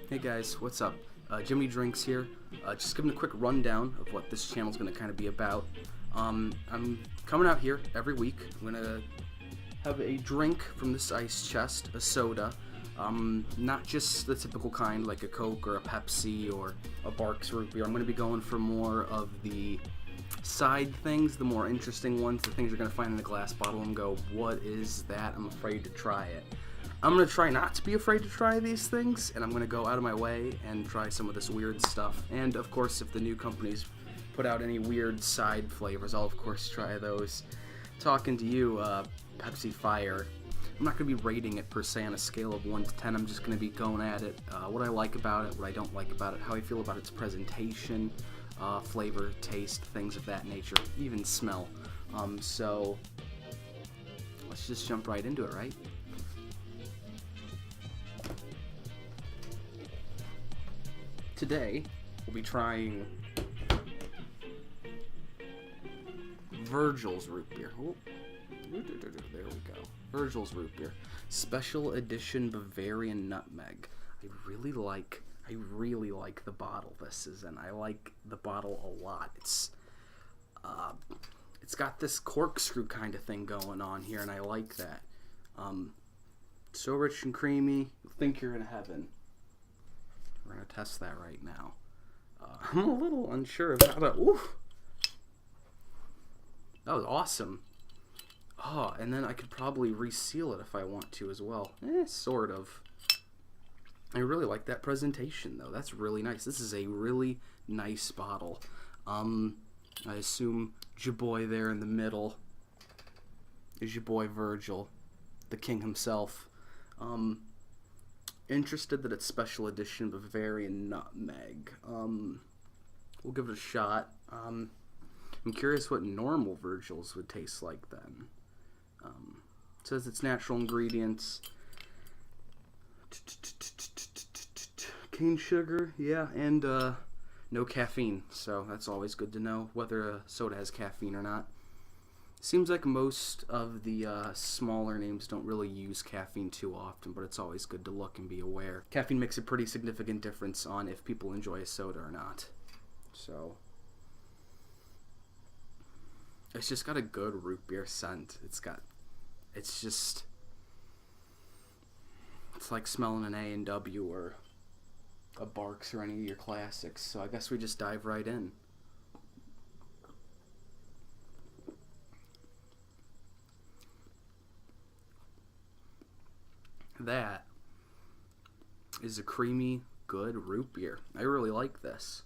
Hey guys, what's up? Jiminy Drinks here. Just giving a quick rundown of what this channel is going to kind of be about. I'm coming out here every week. I'm going to have a drink from this ice chest, a soda. Not just the typical kind like a Coke or a Pepsi or a Barks root beer. I'm going to be going for more of the side things, the more interesting ones, the things you're going to find in a glass bottle and go, what is that? I'm afraid to try it. I'm going to try not to be afraid to try these things, and I'm going to go out of my way and try some of this weird stuff. And, of course, if the new companies put out any weird side flavors, I'll, of course, try those. Talking to you, Pepsi Fire. I'm not going to be rating it, per se, on a scale of 1 to 10. I'm just going to be going at it, what I like about it, what I don't like about it, how I feel about its presentation, flavor, taste, things of that nature, even smell. So, let's just jump right into it, right? Today, we'll be trying Virgil's root beer. Oh, there we go. Virgil's root beer. Special edition Bavarian Nutmeg. I really like the bottle this is in. I like the bottle a lot. It's got this corkscrew kind of thing going on here, and I like that. So rich and creamy, you'll think you're in heaven. We're going to test that right now. I'm a little unsure of how to... Ooh! That was awesome. Oh, and then I could probably reseal it if I want to as well. Sort of. I really like that presentation, though. That's really nice. This is a really nice bottle. I assume your boy there in the middle is your boy Virgil, the king himself. Interested that it's special edition Bavarian Nutmeg. We'll give it a shot. I'm curious what normal Virgil's would taste like then. It says it's natural ingredients. Cane sugar, yeah, and no caffeine. So that's always good to know whether a soda has caffeine or not. Seems like most of the smaller names don't really use caffeine too often, but it's always good to look and be aware. Caffeine makes a pretty significant difference on if people enjoy a soda or not. So, it's just got a good root beer scent. It's like smelling an A&W or a Barks or any of your classics. So I guess we just dive right in. That is a creamy, good root beer. I really like this.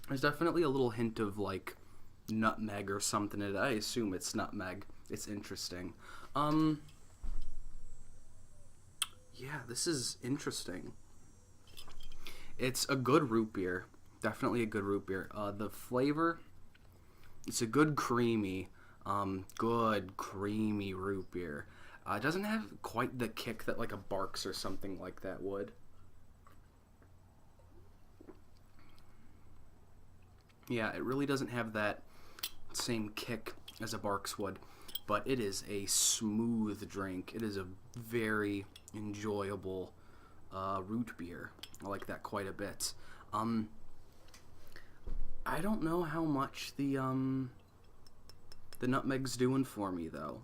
There's definitely a little hint of like nutmeg or something in it. I assume it's nutmeg. It's interesting. Yeah, this is interesting. It's a good root beer. Definitely a good root beer. The flavor, it's a good creamy root beer. It doesn't have quite the kick that like a Barks or something like that would. Yeah, it really doesn't have that same kick as a Barks would, but it is a smooth drink. It is a very enjoyable root beer. I like that quite a bit. I don't know how much the nutmeg's doing for me, though.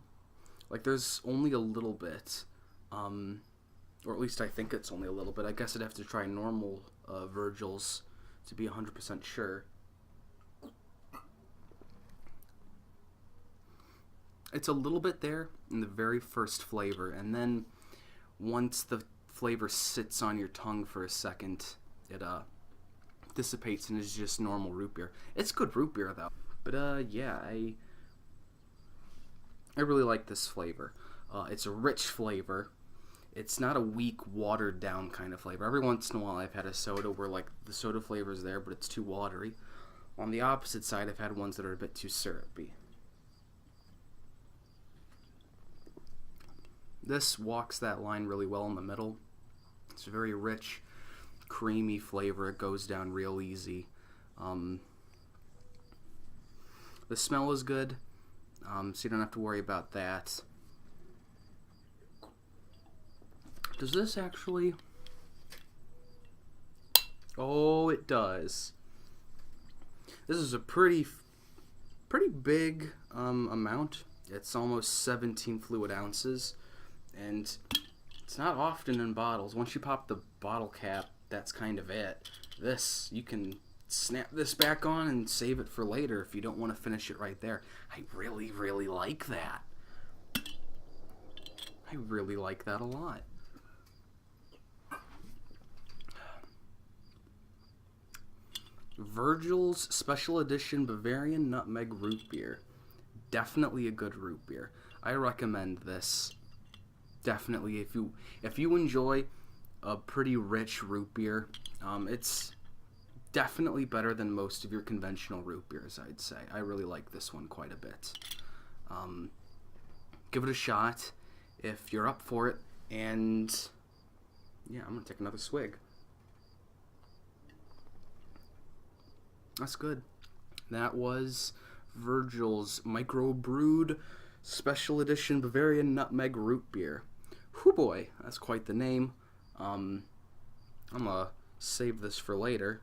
Like, there's only a little bit, or at least I think it's only a little bit. I guess I'd have to try normal Virgil's to be 100% sure. It's a little bit there in the very first flavor, and then once the flavor sits on your tongue for a second, it dissipates and is just normal root beer. It's good root beer, though. But, yeah, I really like this flavor. It's a rich flavor. It's not a weak, watered down kind of flavor. Every once in a while I've had a soda where like the soda flavor's there, but it's too watery. On the opposite side, I've had ones that are a bit too syrupy. This walks that line really well in the middle. It's a very rich, creamy flavor. It goes down real easy. The smell is good. so you don't have to worry about that. Does this actually... Oh, it does. This is a pretty big amount. It's almost 17 fluid ounces, and it's not often in bottles. Once you pop the bottle cap, that's kind of it. This, you can snap this back on and save it for later if you don't want to finish it right there. I really, really like that. I really like that a lot. Virgil's Special Edition Bavarian Nutmeg Root Beer. Definitely a good root beer. I recommend this. Definitely, if you enjoy a pretty rich root beer, it's definitely better than most of your conventional root beers, I'd say. I really like this one quite a bit. Give it a shot if you're up for it, and yeah, I'm gonna take another swig. That's good. That was Virgil's microbrewed special edition Bavarian Nutmeg Root Beer. Whoo boy, that's quite the name. I'm gonna save this for later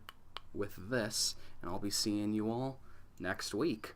with this, and I'll be seeing you all next week.